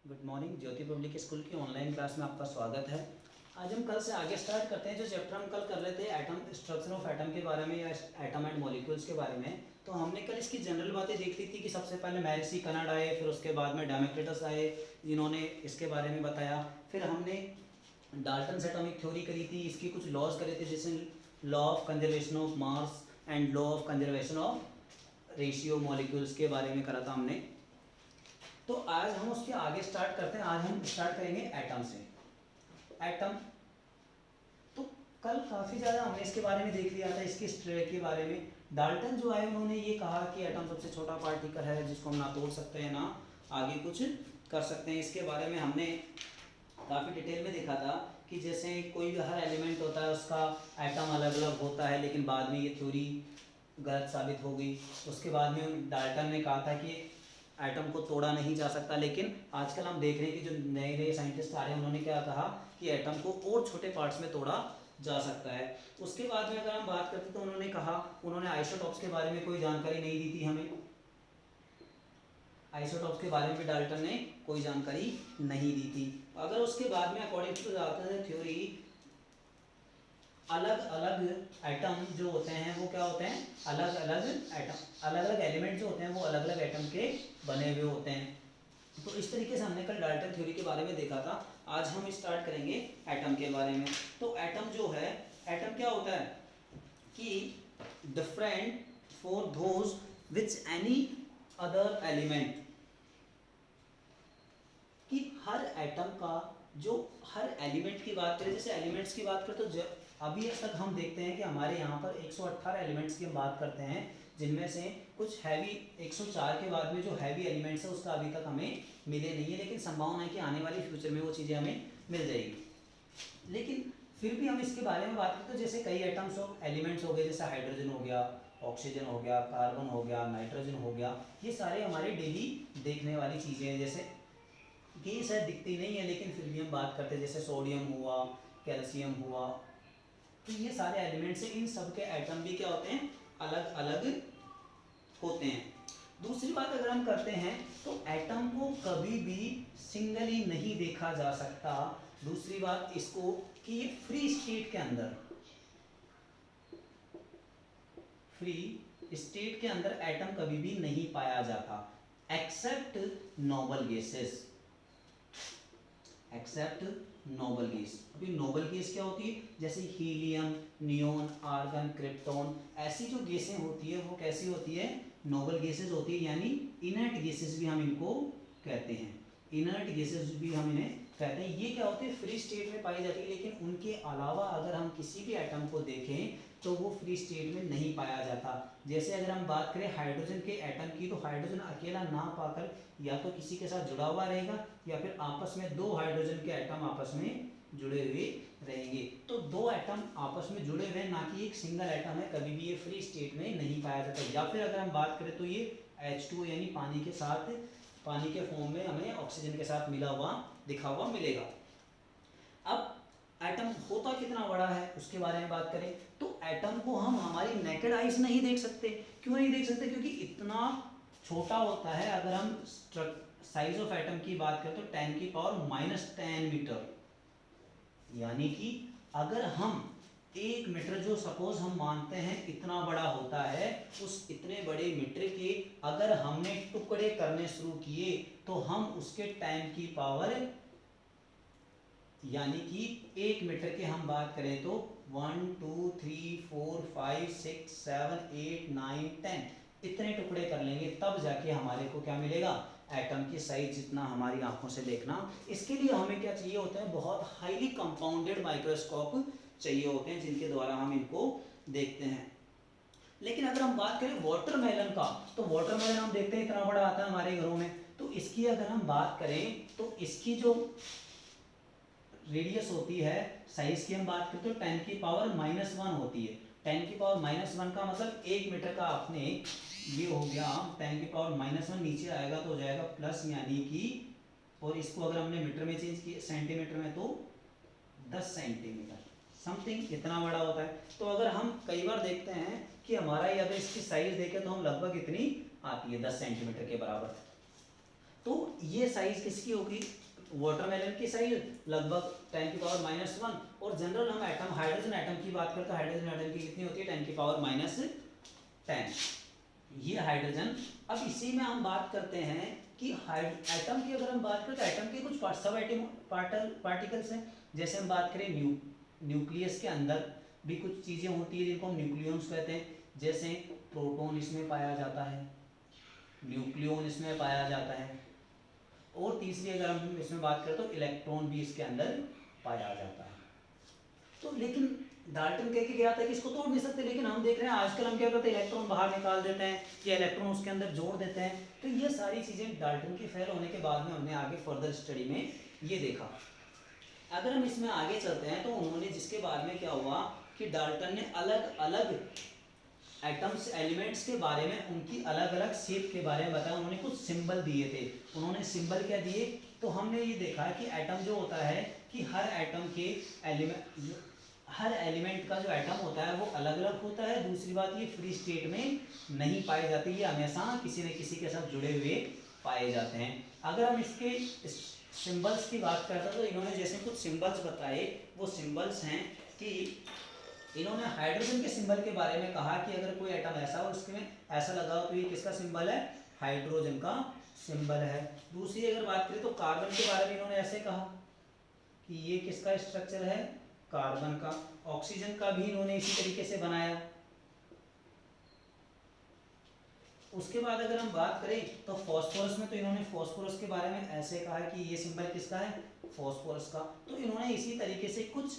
Good morning. Jyoti public school की online class में आपका स्वागत है। आज हम कल से आगे स्टार्ट करते हैं। जो चैप्टर हम कल कर रहे थे एटम, स्ट्रक्चर ऑफ एटम के बारे में या एटम एंड मॉलिक्यूल्स के बारे में, तो हमने कल इसकी जनरल बातें देख ली थी कि सबसे पहले मैरिसी कनाड आए, फिर उसके बाद में डेमोक्रिटस आए जिन्होंने इसके बारे में बताया। फिर हमने डाल्टन एटॉमिक थ्योरी करी थी, इसकी कुछ लॉज करे थे जैसे law of conservation of mass and law of conservation of ratio molecules के बारे में करा था हमने। तो आज हम उसके आगे स्टार्ट करते हैं। आज हम स्टार्ट करेंगे एटम से। एटम तो कल काफ़ी ज़्यादा हमने इसके बारे में देख लिया था, इसके स्ट्रक्चर के बारे में। डाल्टन जो आए उन्होंने ये कहा कि एटम सबसे छोटा पार्टिकल है जिसको हम ना तोड़ सकते हैं ना आगे कुछ कर सकते हैं। इसके बारे में हमने काफ़ी डिटेल में देखा था कि जैसे कोई भी हर एलिमेंट होता है उसका एटम अलग अलग होता है, लेकिन बाद में ये थ्योरी गलत साबित हो गई। उसके बाद में डाल्टन ने कहा था कि एटम को तोड़ा नहीं जा सकता, लेकिन आजकल हम देख रहे हैं कि जो नए नए साइंटिस्ट आ रहे हैं उन्होंने क्या कहा कि एटम को और छोटे पार्ट्स में तोड़ा जा सकता है। उसके बाद में अगर हम बात करते तो उन्होंने आइसोटॉप्स के बारे में कोई जानकारी नहीं दी थी हमें। आइसोटॉप्स के बारे में भी डाल्टन ने कोई जानकारी नहीं दी थी। अगर उसके बाद में अकॉर्डिंग टू डाल्टन थ्योरी अलग अलग एटम जो होते हैं वो क्या होते हैं, अलग अलग एटम, अलग अलग एलिमेंट जो होते हैं वो अलग अलग एटम के बने हुए होते हैं। तो इस तरीके से हमने कल डाल्टन थ्योरी के बारे में देखा था। आज हम स्टार्ट करेंगे एटम के बारे में। तो एटम जो है, एटम क्या होता है कि different for those which any other element, कि हर एटम का जो हर एलिमेंट की बात करें, जैसे एलिमेंट्स की बात करें तो अभी तक हम देखते हैं कि हमारे यहाँ पर 118 एलिमेंट्स की हम बात करते हैं, जिनमें से कुछ हैवी 104 के बाद में जो हैवी एलिमेंट्स है उसका अभी तक हमें मिले नहीं है, लेकिन संभावना है कि आने वाली फ्यूचर में वो चीज़ें हमें मिल जाएगी। लेकिन फिर भी हम इसके बारे में बात करते हैं, जैसे कई एटम्स ऑफ एलिमेंट्स हो गए, जैसे हाइड्रोजन हो गया, ऑक्सीजन हो गया, कार्बन हो गया, नाइट्रोजन हो गया, ये सारे हमारे डेली देखने वाली चीज़ें हैं। जैसे गैस है, दिखती नहीं है, लेकिन फिर भी हम बात करते हैं, जैसे सोडियम हुआ, कैल्शियम हुआ, तो ये सारे एलिमेंट्स हैं। इन सब के एटम भी क्या होते हैं, अलग अलग होते हैं। दूसरी बात अगर हम करते हैं तो एटम को कभी भी सिंगली नहीं देखा जा सकता। दूसरी बात इसको कि ये फ्री स्टेट के अंदर, फ्री स्टेट के अंदर एटम कभी भी नहीं पाया जाता except noble gases, except noble gas. अभी नोबल गैस क्या होती है, जैसे हीलियम, नियोन, आर्गन, क्रिप्टॉन, ऐसी जो गैसें होती है वो कैसी होती है, नोबल गैसेस होती है, यानी इनर्ट गैसेस भी हम इनको कहते हैं। इनर्ट गैसेस भी हम इन्हें कहते हैं। ये क्या होते हैं, फ्री स्टेट में पाई जाती है, लेकिन उनके अलावा अगर हम किसी भी एटम को देखें तो वो फ्री स्टेट में नहीं पाया जाता। जैसे अगर हम बात करें हाइड्रोजन के एटम की, तो हाइड्रोजन अकेला ना पाकर या तो किसी के साथ जुड़ा हुआ रहेगा या फिर आपस में दो हाइड्रोजन के एटम आपस में जुड़े हुए रहेंगे। तो दो एटम आपस में जुड़े हुए, ना कि एक सिंगल एटम है, कभी भी ये फ्री स्टेट में नहीं पाया जाता। या फिर अगर हम बात करें तो ये H2 यानी पानी के साथ, पानी के फॉर्म में हमें ऑक्सीजन के साथ मिला हुआ दिखा हुआ मिलेगा। अब एटम होता कितना बड़ा है उसके बारे में बात करें तो एटम को हम हमारी नेकेड आइज नहीं देख सकते। क्यों नहीं देख सकते, क्योंकि इतना छोटा होता है। अगर हम साइज ऑफ एटम की बात करें तो 10⁻⁻10 मीटर, यानी कि अगर हम 1 मीटर जो सपोज हम मानते हैं इतना बड़ा होता है, उस इतने बड़े मीटर के अगर हमने टुकड़े करने शुरू किए तो हम उसके 10⁻, यानी कि 1 मीटर के हम बात करें तो 1 2 3 4 5 6 7 8 9 10 इतने टुकड़े कर लेंगे, तब जाके हमारे को क्या मिलेगा, एटम की साइज जितना हमारी आंखों से देखना। इसके लिए हमें क्या चाहिए होता है, बहुत हाईली कंपाउंडेड माइक्रोस्कोप चाहिए होते हैं, जिनके द्वारा हम इनको देखते हैं। लेकिन अगर हम बात करें वाटरमेलन का, तो वाटरमेलन हम देखते हैं इतना बड़ा आता है हमारे घरों में। तो इसकी अगर हम बात करें तो इसकी जो रेडियस होती है, साइज की हम बात करते तो 10⁻⁻1 होती है। 10⁻⁻1 का मतलब 1 मीटर का आपने ये हो गया 10⁻⁻1, नीचे आएगा तो हो जाएगा प्लस, यानी कि, और इसको अगर हमने मीटर में चेंज किया सेंटीमीटर में तो 10 सेंटीमीटर समथिंग इतना बड़ा होता है। तो अगर हम कई बार देखते हैं कि हमारा ये अगर इसकी साइज देखें तो हम लगभग इतनी आती है 10 सेंटीमीटर के बराबर। तो ये साइज किसकी होगी, वाटरमेलन की साइज लगभग 10⁻⁻1, और जनरल हम एटम हाइड्रोजन एटम की बात करते हैं, हाइड्रोजन एटम की कितनी होती है 10⁻10। ये हाइड्रोजन। अब इसी में हम बात करते हैं कि एटम की अगर हम बात करें तो एटम के कुछ सब एटम पार्टिकल्स हैं। जैसे हम बात करें न्यूक्लियस के अंदर भी कुछ चीज़ें होती है जिनको हम न्यूक्लियॉन्स कहते हैं। जैसे प्रोटॉन इसमें पाया जाता है, न्यूक्लियॉन इसमें पाया जाता है, और तीसरी अगर हम इसमें बात करें तो इलेक्ट्रॉन भी इसके अंदर पाया जाता है। तो लेकिन डाल्टन कह के गया था कि इसको तोड़ नहीं सकते, लेकिन हम देख रहे हैं आजकल हम क्या करते हैं, इलेक्ट्रॉन बाहर निकाल देते हैं या इलेक्ट्रॉन उसके अंदर जोड़ देते हैं। तो ये सारी चीज़ें डाल्टन के फेल होने के बाद में हमने आगे फर्दर स्टडी में ये देखा। अगर हम इसमें आगे चलते हैं तो उन्होंने जिसके बाद में क्या हुआ कि डाल्टन ने अलग अलग एटम्स एलिमेंट्स के बारे में, उनकी अलग अलग शेप के बारे में बताया। उन्होंने कुछ सिंबल दिए थे। उन्होंने सिंबल क्या दिए, तो हमने ये देखा कि एटम जो होता है कि हर एटम के हर एलिमेंट का जो एटम होता है वो अलग अलग होता है। दूसरी बात, ये फ्री स्टेट में नहीं पाए जाते, ये हमेशा किसी न किसी के साथ जुड़े हुए पाए जाते हैं। अगर हम इसके सिंबल्स की बात करते हैं तो इन्होंने जैसे कुछ सिंबल्स बताए, वो सिंबल्स हैं कि इन्होंने हाइड्रोजन के सिंबल के बारे में कहा कि अगर कोई एटम ऐसा हो उसमें ऐसा लगा हो तो ये किसका सिंबल है, हाइड्रोजन का सिंबल है। दूसरी अगर बात करें तो कार्बन के बारे में इन्होंने ऐसे कहा कि ये किसका स्ट्रक्चर है, कार्बन का। ऑक्सीजन का भी इन्होंने इसी तरीके से बनाया। उसके बाद अगर हम बात करें तो फास्फोरस में, तो इन्होंने फास्फोरस के बारे में ऐसे कहा कि ये सिंबल किसका है, फास्फोरस का। तो इन्होंने इसी तरीके से कुछ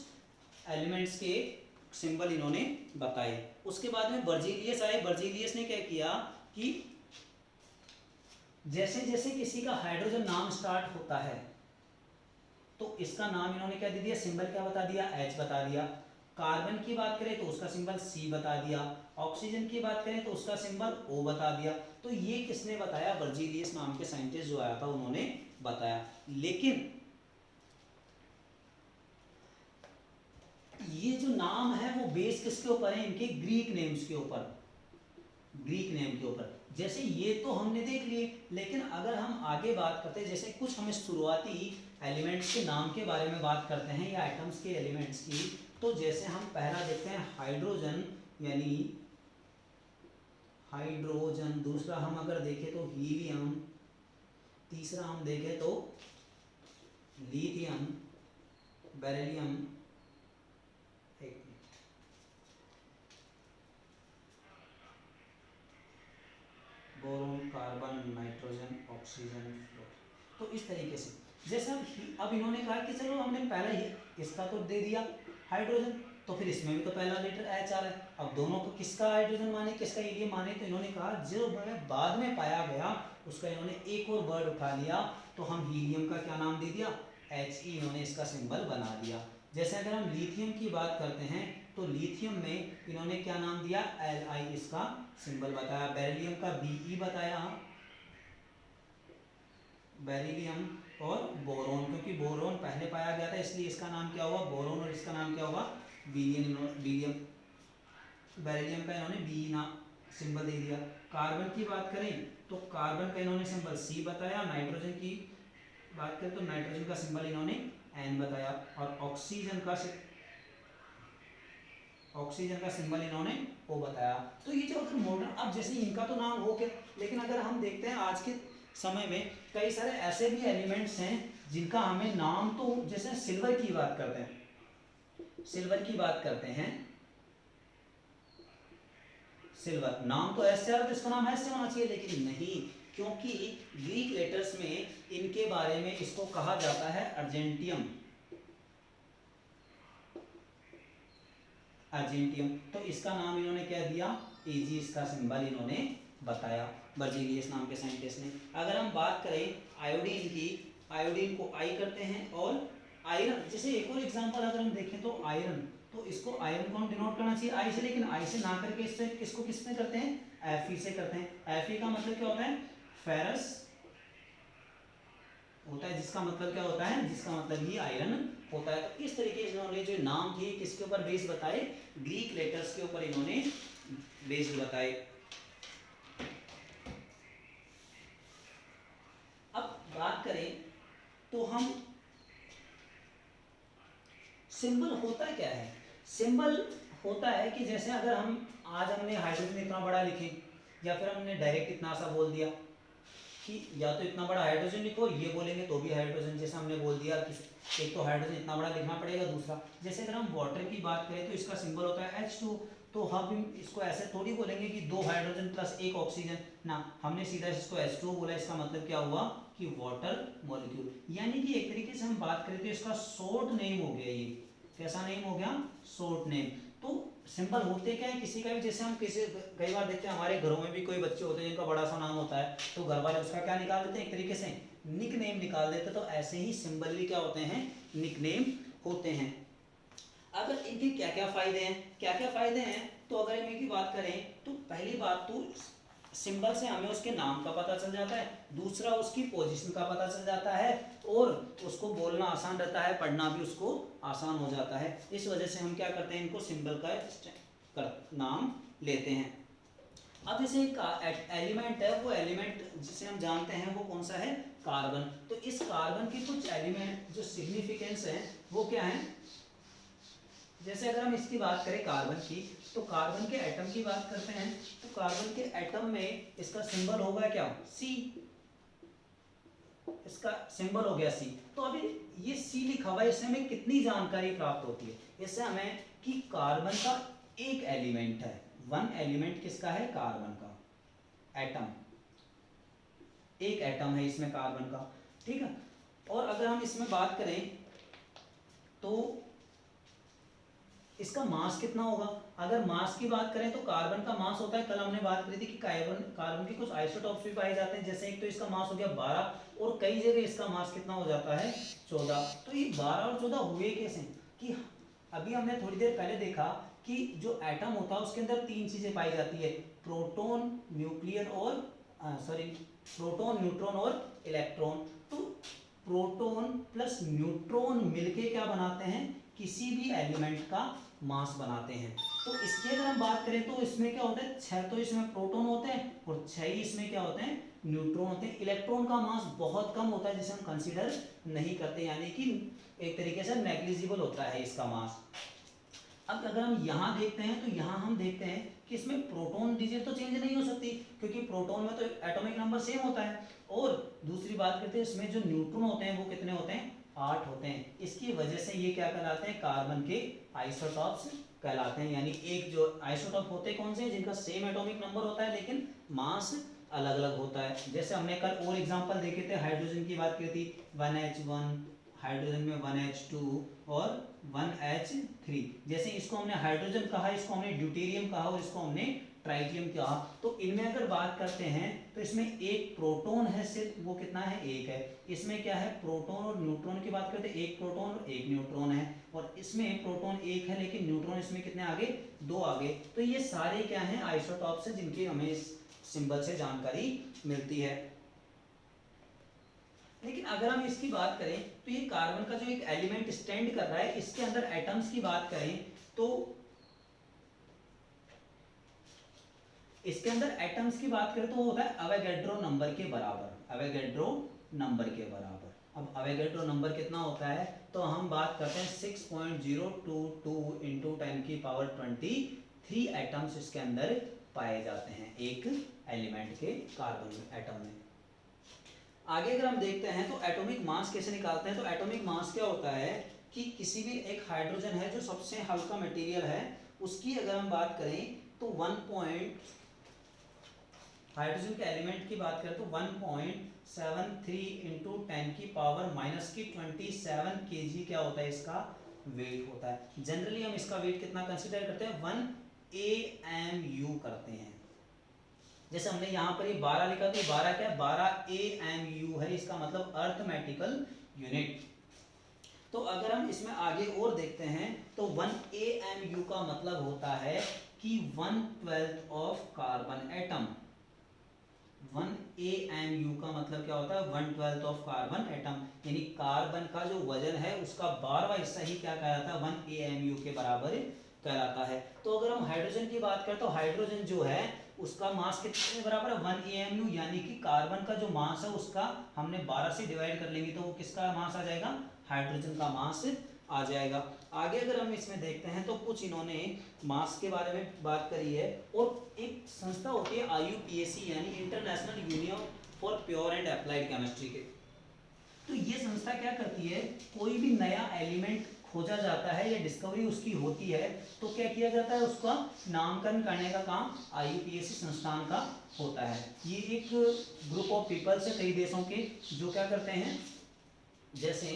एलिमेंट्स के सिंबल इन्होंने बताए। उसके बाद में बर्जीलियस आए। बर्जीलियस ने क्या किया कि जैसे जैसे किसी का हाइड्रोजन नाम स्टार्ट होता है तो इसका नाम इन्होंने क्या दे दिया, सिंबल क्या बता दिया, H बता दिया। कार्बन की बात करें तो उसका सिंबल C बता दिया। ऑक्सीजन की बात करें तो उसका सिंबल O बता दिया। तो ये किसने बताया, बर्जीलियस नाम के साइंटिस्ट जो आया था उन्होंने बताया। लेकिन ये जो नाम है वो बेस किसके ऊपर है, इनके ग्रीक नेम्स के ऊपर, ग्रीक नेम के ऊपर। जैसे ये तो हमने देख लिए, लेकिन अगर हम आगे बात करते हैं, जैसे कुछ हमें शुरुआती एलिमेंट्स के नाम के बारे में बात करते हैं या एटम्स के एलिमेंट्स की, तो जैसे हम पहला देखते हैं हाइड्रोजन, यानी हाइड्रोजन। दूसरा हम अगर देखें तो हीलियम। तीसरा हम देखें तो lithium, beryllium, boron, carbon, nitrogen, oxygen, fluorine. तो इस तरीके से जैसे अब इन्होंने कहा कि चलो हमने पहले ही इसका तो दे दिया हाइड्रोजन, तो फिर इसमें भी तो पहला लेटर H आ रहा है। अब दोनों को किसका हाइड्रोजन माने, किसका हीलियम माने, तो इन्होंने कहा जो बाद में पाया गया उसका इन्होंने एक और वर्ड उठा लिया, तो हम हीलियम का क्या नाम दे दिया, He, इन्होंने इसका सिंबल बना दिया। जैसे अगर हम लिथियम की बात करते हैं तो लिथियम में इन्होंने क्या नाम दिया, Li इसका सिंबल बताया। बेरिलियम का Be बताया, बेरिलियम और बोरोन, क्योंकि बोरोन पहले पाया गया था इसलिए इसका नाम क्या हुआ, बोरोन, और इसका नाम क्या होगा, बीरियम। बेरिलियम का इन्होंने बी ना सिंबल दे दिया। कार्बन की बात करें तो कार्बन का इन्होंने सिंबल C बताया। नाइट्रोजन की बात करें तो नाइट्रोजन का सिंबल इन्होंने N बताया। और ऑक्सीजन का सिंबल इन्होंने O बताया। तो ये जो अगर मॉडर्न, अब जैसे इनका तो नाम हो गया, लेकिन अगर हम देखते हैं आज के समय में कई सारे ऐसे भी एलिमेंट्स हैं जिनका हमें नाम, तो जैसे सिल्वर की बात करते हैं, सिल्वर नाम तो ऐसे है तो इसका नाम ऐसे होना चाहिए, लेकिन नहीं, क्योंकि ग्रीक लेटर्स में इनके बारे में इसको कहा जाता है अर्जेंटियम। तो इसका नाम इन्होंने क्या दिया, Ag, इसका सिंबल इन्होंने बताया बर्जीलियस नाम के साइंटिस्ट ने। अगर हम बात करें आयोडीन की, आयोडीन को I करते हैं, और आयरन, जैसे एक और एग्जांपल अगर हम देखें तो आयरन, तो इसको आयरन को हम डिनोट करना चाहिए I से, लेकिन I से ना करके इससे किसको किसमें करते हैं, Fe से करते हैं। Fe का मतलब क्या होता है, फेरस होता है, जिसका मतलब क्या होता है, जिसका मतलब ही आयरन होता है। तो इस तरीके से इन्होंने जो नाम थे किसके ऊपर बेस बताए, ग्रीक लेटर्स के ऊपर इन्होंने बेस बताए। अब तो हम सिंबल होता क्या है, सिंबल होता है कि जैसे अगर हम आज हमने हाइड्रोजन इतना बड़ा लिखे, या फिर हमने डायरेक्ट इतना सा बोल दिया कि या तो इतना बड़ा हाइड्रोजन लिखो, ये बोलेंगे तो भी हाइड्रोजन, जैसे हमने बोल दिया कि एक तो हाइड्रोजन इतना बड़ा लिखना पड़ेगा, दूसरा जैसे अगर हम वाटर की बात करें तो इसका सिंबल होता है H2, तो हम इसको ऐसे थोड़ी बोलेंगे कि 2 हाइड्रोजन प्लस 1 ऑक्सीजन ना, हमने सीधा इसको H2 बोला, इसका मतलब क्या हुआ कि वाटर मॉलिक्यूल, यानी कि एक तरीके से हम बात करें तो इसका शॉर्ट नेम हो गया, ये कैसा नेम हो गया, शॉर्ट नेम। तो सिंबल होते क्या है किसी का भी, जैसे हम किसी कई बार देखते हैं हमारे घरों में भी कोई बच्चे होते हैं जिनका बड़ा सा नाम होता है, तो घर वाले उसका क्या निकाल देते हैं, एक तरीके से निक नेम निकाल देते हैं, तो ऐसे ही सिंबल भी क्या होते हैं, निक नेम होते हैं। अब इनके क्या क्या फायदे हैं, क्या क्या फायदे हैं, तो अगर इनकी बात करें तो पहली बात तो सिंबल से हमें उसके नाम का पता चल जाता है, दूसरा उसकी पोजीशन का पता चल जाता है, और उसको बोलना आसान रहता है, पढ़ना भी उसको आसान हो जाता है। इस वजह से हम क्या करते हैं, इनको सिंबल का नाम लेते हैं। अब जैसे एक एलिमेंट है, वो एलिमेंट जिसे हम जानते हैं वो कौन सा है, कार्बन। तो इस कार्बन के कुछ एलिमेंट जो सिग्निफिकेंस है वो क्या है, जैसे अगर हम इसकी बात करें कार्बन की, तो कार्बन के एटम की बात करते हैं, तो कार्बन के एटम में इसका सिंबल होगा क्या, सी, इसका सिंबल हो गया सी। तो अभी ये सी लिखा हुआ है, इससे हमें कितनी जानकारी प्राप्त होती है, इससे हमें कि कार्बन का एक एलिमेंट है, वन एलिमेंट किसका है, कार्बन का, एटम, एक एटम है इसमें कार्बन का, ठीक है। और अगर हम इसमें बात करें तो इसका मास कितना होगा, अगर मास की बात करें तो कार्बन का मास होता है, कल हमने बात करी थी कि कार्बन के कुछ आइसोटॉप्स भी पाए जाते हैं, जैसे एक तो इसका मास हो गया 12 और कई जगह इसका मास कितना हो जाता है 14। तो ये 12 और 14 हुए कैसे कि अभी हमने थोड़ी देर पहले देखा कि जो एटम होता है उसके अंदर 3 चीजें पाई जाती है, प्रोटॉन, न्यूक्लियन और प्रोटॉन, न्यूट्रॉन और इलेक्ट्रॉन। तो प्रोटॉन प्लस न्यूट्रॉन मिलके क्या बनाते हैं, किसी भी एलिमेंट का मास बनाते हैं। तो इसकी अगर हम बात करें तो इसमें क्या होता है, 6 तो इसमें प्रोटॉन होते हैं और 6 ही इसमें क्या होते हैं, न्यूट्रॉन होते हैं। इलेक्ट्रॉन का मास बहुत कम होता है जिसे हम कंसीडर नहीं करते, यानी कि एक तरीके से नेग्लिजिबल होता है इसका मास। अब अगर हम यहाँ देखते हैं तो यहाँ हम देखते हैं कि इसमें प्रोटॉन डिजिट तो चेंज नहीं हो सकती, क्योंकि प्रोटॉन में तो एटॉमिक नंबर सेम होता है, और दूसरी बात करते हैं इसमें जो न्यूट्रॉन होते हैं वो कितने होते हैं, 8 होते हैं। इसकी वजह से ये क्या कहलाते हैं, कार्बन के आइसोटॉप्स कहलाते हैं। यानी एक जो आइसोटॉप होते हैं कौन से हैं, जिनका सेम एटॉमिक नंबर होता है लेकिन मास अलग अलग होता है। जैसे हमने कल और एग्जांपल देखे थे, हाइड्रोजन की बात की थी, 1H1, हाइड्रोजन में 1H2 और 1H3। जैसे इसको हमने हाइड्रोजन कहा, इसको हमने ड्यूटेरियम कहा और इसको हमने ट्राइटियम कहा। तो इनमें अगर बात करते हैं तो इसमें एक प्रोटॉन है सिर्फ, वो कितना है, एक है। इसमें क्या है, प्रोटॉन और न्यूट्रॉन की बात करते हैं, एक प्रोटॉन और एक न्यूट्रॉन है, और इसमें प्रोटॉन एक है लेकिन न्यूट्रॉन इसमें कितने आगे, 2 आगे। तो ये सारे क्या हैं, आइसोटॉप्स हैं जिनकी हमें इस सिंबल से जानकारी मिलती है। लेकिन अगर हम इसकी बात करें तो ये कार्बन का जो एक एलिमेंट स्टैंड कर रहा है, इसके अंदर एटम्स की बात करें तो इसके अंदर एटम्स की बात करें तो वो होता है अवोगाड्रो नंबर के बराबर, अवोगाड्रो नंबर के बराबर। अब अवोगाड्रो नंबर कितना होता है, तो हम बात करते हैं 6.022 इंटू 10 की पावर 23 एटम्स इसके अंदर पाए जाते हैं एक एलिमेंट के, कार्बन एटम में। आगे अगर हम देखते हैं तो एटॉमिक मास कैसे निकालते हैं, तो एटॉमिक मास क्या होता है कि किसी भी एक हाइड्रोजन है जो सबसे हल्का मटेरियल है, उसकी अगर हम बात करें तो हाइड्रोजन के एलिमेंट की बात करें तो 1.73 इंटू 10 की पावर माइनस की 27 kg क्या होता है, इसका वेट होता है। जनरली हम इसका वेट कितना कंसिडर करते हैं, 1 AMU करते हैं। जैसे हमने यहाँ पर ये 12 लिखा तो 12 क्या है, 12 AMU है, इसका मतलब अर्थमेटिकल यूनिट। तो अगर हम इसमें आगे और देखते हैं तो 1 AMU का मतलब होता है कि 1/12 ऑफ कार्बन एटम। 1 AMU का मतलब क्या होता है, 1/12 ऑफ कार्बन एटम, यानी कार्बन का जो वजन है उसका 12वां हिस्सा ही क्या कहलाता है, 1 AMU के बराबर कहलाता है। तो अगर हम हाइड्रोजन की बात करें तो हाइड्रोजन जो है उसका मास कितने बराबर है 1 AMU, यानी कि कार्बन का जो मास है उसका हमने 12 से डिवाइड कर लेंगे तो वो किसका मास आ जाएगा, हाइड्रोजन का मास आ जाएगा। आगे अगर हम इसमें देखते हैं तो कुछ इन्होंने मास के बारे में बात करी है, और एक संस्था होती है IUPAC यानी international union for pure and applied chemistry के। तो ये संस्था क्या करती है, कोई भी नया एलिमेंट खोजा जाता है या डिस्कवरी उसकी होती है तो क्या किया जाता है, उसका नामकरण करने का काम IUPAC संस्थान का होता है। ये एक ग्रुप ऑफ पीपल्स है कई देशों के जो क्या करते हैं, जैसे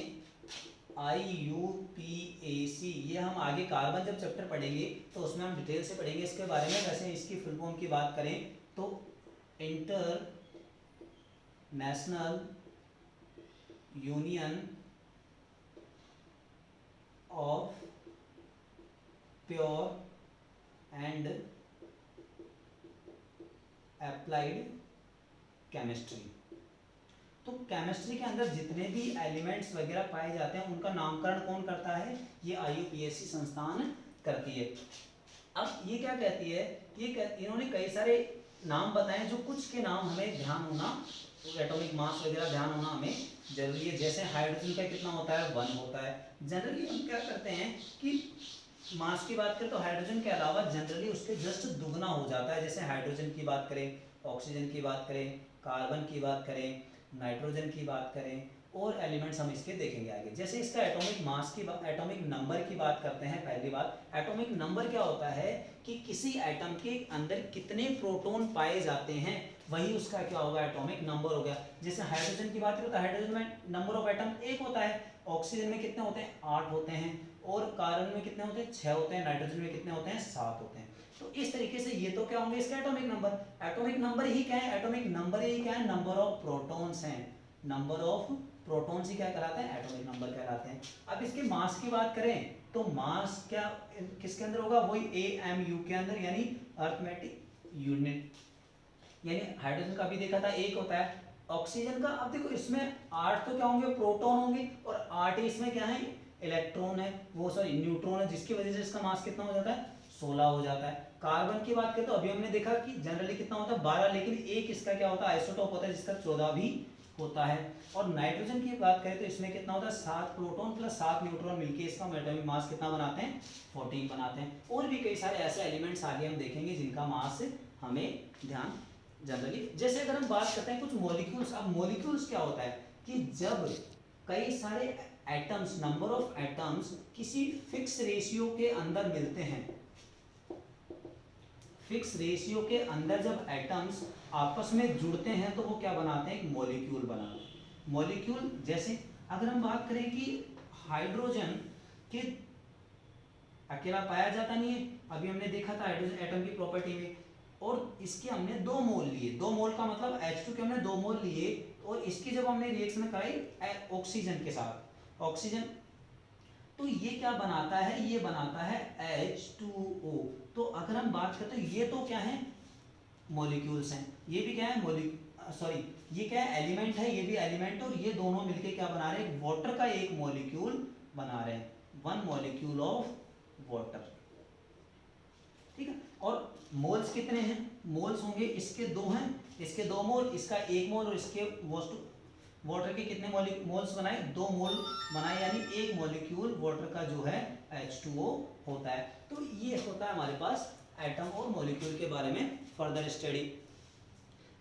IUPAC, ये हम आगे कार्बन जब चैप्टर पढ़ेंगे तो उसमें हम डिटेल से पढ़ेंगे इसके बारे में। वैसे इसकी फुल फॉर्म की बात करें तो international union of pure and applied chemistry. तो केमिस्ट्री के अंदर जितने भी एलिमेंट्स वगैरह पाए जाते हैं उनका नामकरण कौन करता है, ये IUPAC संस्थान करती है। अब ये क्या कहती है, इन्होंने कई सारे नाम बताए जो कुछ के नाम हमें ध्यान होना, एटॉमिक मास वगैरह ध्यान होना हमें जरूरी है। जैसे हाइड्रोजन का कितना होता है 1 होता है। जनरली हम क्या करते हैं कि मास की बात करें तो हाइड्रोजन के अलावा जनरली उसके जस्ट दुगना हो जाता है। जैसे हाइड्रोजन की बात करें, ऑक्सीजन की बात करें, कार्बन की बात करें, नाइट्रोजन की बात करें, और एलिमेंट्स हम इसके देखेंगे आगे। जैसे इसका एटॉमिक मास की एटॉमिक नंबर की बात करते हैं। पहली बात, एटॉमिक नंबर क्या होता है कि किसी एटम के अंदर कितने प्रोटॉन पाए जाते हैं वही उसका क्या होगा, एटॉमिक नंबर हो गया। जैसे हाइड्रोजन की बात करें तो हाइड्रोजन में नंबर ऑफ एटम 1 होता है, ऑक्सीजन में कितने होते हैं 8 होते हैं, और कार्बन में कितने होते हैं 6 होते हैं, नाइट्रोजन में कितने होते हैं 7 होते हैं। तो इस तरीके से ये तो क्या होंगे इसका एटॉमिक नंबर। एटॉमिक नंबर ही क्या है, एटॉमिक नंबर ही क्या है, नंबर ऑफ प्रोटॉन्स हैं। नंबर ऑफ प्रोटॉन्स ही क्या कहलाते हैं, एटॉमिक नंबर कहलाते हैं। अब इसके मास की बात करें तो मास क्या किसके अंदर होगा, वही AMU के अंदर, यानी अर्थमेटिक यूनिट। यानी हाइड्रोजन का भी देखा था 1 होता है, ऑक्सीजन का अब देखो इसमें 8 तो क्या होंगे प्रोटॉन होंगे, और 8 इसमें क्या है इलेक्ट्रॉन है, वो सॉरी न्यूट्रॉन है, जिसकी वजह से इसका मास कितना हो जाता है 16 हो जाता है। कार्बन की बात करें तो अभी हमने देखा कि जनरली कितना होता है 12, लेकिन एक इसका क्या होता है आइसोटोप होता है जिसका 14 भी होता है। और नाइट्रोजन की बात करें तो इसमें कितना होता है 7 प्रोटॉन प्लस 7 न्यूट्रॉन मिलके इसका एटॉमिक मास कितना बनाते हैं 14 बनाते हैं। और भी कई सारे ऐसे एलिमेंट्स आगे हम देखेंगे जिनका मास हमें ध्यान जनरली। जैसे अगर हम बात करते हैं कुछ मॉलिक्यूल्स, अब मॉलिक्यूल्स क्या होता है कि जब कई सारे एटम्स, नंबर ऑफ एटम्स किसी फिक्स रेशियो के अंदर मिलते हैं, फिक्स रेशियो के अंदर जब एटम्स आपस में जुड़ते हैं तो वो क्या बनाते हैं, एक मॉलिक्यूल बनाते हैं। मॉलिक्यूल जैसे अगर हम बात करें कि हाइड्रोजन के अकेला पाया जाता नहीं है, अभी हमने देखा था हाइड्रोजन एटम की प्रॉपर्टी में, और इसके हमने 2 मोल लिए, 2 मोल का मतलब H2 के हमने 2 मोल लिए, और इसकी जब हमने रिएक्शन कराई ऑक्सीजन के साथ, ऑक्सीजन, तो ये क्या बनाता है, ये बनाता है H2O। तो अगर हम बात करते हैं ये तो क्या है मॉलिक्यूल्स हैं, ये भी क्या है सॉरी ये क्या है एलिमेंट है, ये भी एलिमेंट, और ये दोनों मिलके क्या बना रहे हैं, वाटर का एक मॉलिक्यूल बना रहे हैं, 1 मॉलिक्यूल ऑफ वाटर। ठीक है, और मोल्स कितने हैं, मोल्स होंगे इसके 2 हैं, इसके 2 मोल, इसका 1 मोल, और इसके वाटर के कितने मोल्स बनाए 2 मोल बनाए, यानी 1 मॉलिक्यूल वाटर का जो है H2O होता है। तो ये होता है हमारे पास एटम और मॉलिक्यूल के बारे में फर्दर स्टडी।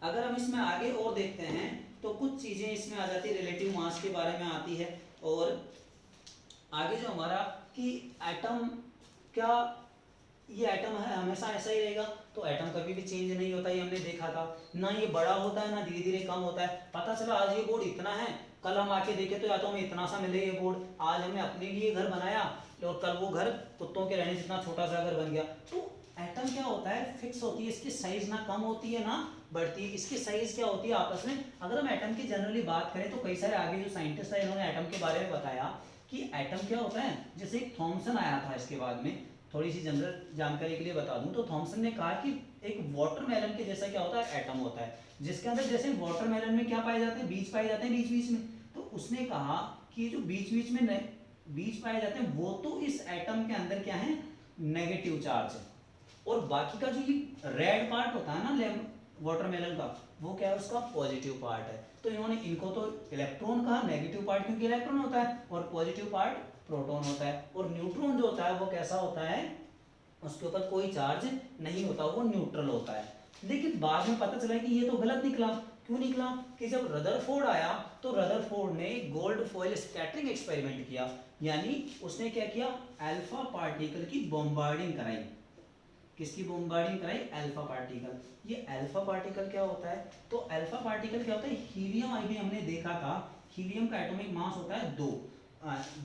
अगर हम इसमें आगे और देखते हैं तो कुछ चीज़ें इसमें आ जाती है, रिलेटिव मास के बारे में आती है, और आगे जो हमारा कि एटम क्या ये एटम है हमेशा ऐसा ही रहेगा, तो एटम कभी भी चेंज नहीं होता, ये हमने देखा था, ना ये बड़ा होता है ना धीरे धीरे कम होता है। पता चला आज ये बोर्ड इतना है, कल हम आके देखे तो या तो हमें इतना सा मिले ये बोर्ड, आज हमने अपने लिए घर बनाया और कल वो घर कुत्तों के रहने जितना छोटा सा घर बन गया। तो एटम क्या होता है फिक्स होती है, इसकी साइज ना कम होती है ना बढ़ती है, इसकी साइज क्या होती है आपस में। अगर हम एटम की जनरली बात करें तो कई सारे आगे जो साइंटिस्ट है इन्होंने एटम के बारे में बताया कि एटम क्या होता है, जैसे एक थॉमसन आया था इसके बाद में, थोड़ी सी जनरल जानकारी के लिए बता दूं तो थॉमसन ने कहा कि एक वाटरमेलन के जैसा क्या होता है एटम होता है, जिसके अंदर जैसे वाटरमेलन में क्या पाए जाते हैं बीज पाए जाते हैं बीच बीच में, तो उसने कहा कि जो बीच बीच में बीज पाए जाते हैं वो तो इस एटम के अंदर क्या है नेगेटिव चार्ज है। और बाकी का जो ये रेड पार्ट होता है ना वाटरमेलन का, वो क्या है, उसका पॉजिटिव पार्ट है। तो इन्होंने इनको तो इलेक्ट्रॉन कहा, नेगेटिव पार्ट क्योंकि इलेक्ट्रॉन होता है, और पॉजिटिव पार्ट प्रोटॉन होता है। और न्यूट्रॉन जो होता है वो कैसा होता है, उसके ऊपर कोई चार्ज नहीं होता, वो न्यूट्रल होता है। लेकिन बाद में पता चला कि ये तो गलत निकला। क्यों निकला, कि जब रदरफोर्ड आया तो रदरफोर्ड ने गोल्ड फॉइल स्कैटरिंग एक्सपेरिमेंट किया, यानी उसने क्या किया, अल्फा पार्टिकल की बॉम्बार्डिंग कराई। किसकी बॉम्बार्डिंग कराई, अल्फा पार्टिकल। ये अल्फा पार्टिकल क्या होता है, तो अल्फा पार्टिकल क्या होता है, हीलियम अभी हमने देखा था, हीलियम का एटॉमिक मास होता है 2,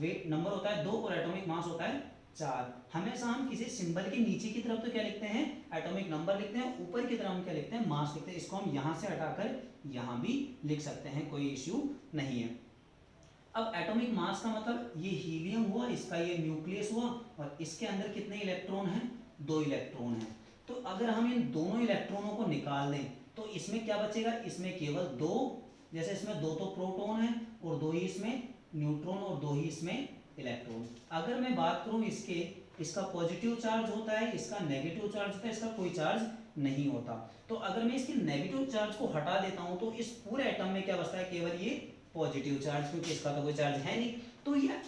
वेट नंबर होता है 2 और एटॉमिक मास होता है 4। हमेशा हम किसी सिंबल के नीचे की तरफ तो क्या लिखते हैं, एटॉमिक नंबर लिखते हैं, ऊपर की तरफ हम क्या लिखते हैं, मास लिखते हैं। इसको हम यहाँ से हटाकर यहाँ भी लिख सकते हैं, कोई इश्यू नहीं है। अब एटॉमिक मास का मतलब ये हीलियम हुआ, इसका ये न्यूक्लियस हुआ, और इसके अंदर कितने इलेक्ट्रॉन हैं, 2 इलेक्ट्रॉन हैं। तो अगर हम इन दोनों इलेक्ट्रॉनों को निकाल दें तो इसमें क्या बचेगा, इसमें केवल 2, जैसे इसमें 2 तो प्रोटॉन है और 2 ही इसमें न्यूट्रॉन और 2 ही इसमें इलेक्ट्रॉन। अगर मैं बात करूं इसके, इसका पॉजिटिव चार्ज होता है, इसका नेगेटिव चार्ज होता है, इसका कोई चार्ज नहीं होता। तो अगर मैं इसके नेगेटिव चार्ज को हटा देता हूं तो इस पूरे एटम में क्या बचता है, केवल ये पॉजिटिव चार्ज, क्योंकि इसका तो कोई चार्ज है नहीं। तो ये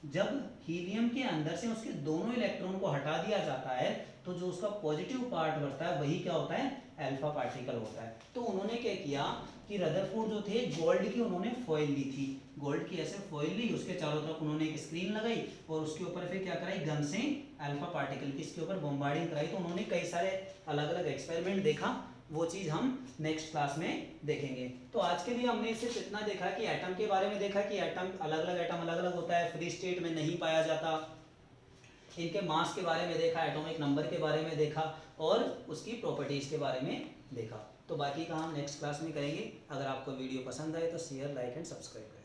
जब हीलियम के अंदर से उसके दोनों इलेक्ट्रॉन को हटा दिया जाता है तो जो उसका पॉजिटिव पार्ट बढ़ता है वही क्या होता है, अल्फा पार्टिकल होता है। तो उन्होंने क्या किया कि रदरफोर्ड जो थे, गोल्ड की उन्होंने फॉइल ली थी, गोल्ड की ऐसे फॉइल ली, उसके चारों तरफ उन्होंने एक स्क्रीन लगाई और उसके ऊपर फिर क्या कराई, गन से अल्फा पार्टिकल की इसके ऊपर बॉम्बार्डिंग कराई। तो उन्होंने कई सारे अलग अलग एक्सपेरिमेंट देखा, वो चीज़ हम नेक्स्ट क्लास में देखेंगे। तो आज के लिए हमने सिर्फ इतना देखा कि एटम के बारे में देखा कि एटम अलग अलग होता है, फ्री स्टेट में नहीं पाया जाता, इनके मास के बारे में देखा, एटॉमिक नंबर के बारे में देखा और उसकी प्रॉपर्टीज़ के बारे में देखा। तो बाकी का हम नेक्स्ट क्लास में करेंगे। अगर आपको वीडियो पसंद आए तो शेयर, लाइक एंड सब्सक्राइब करें।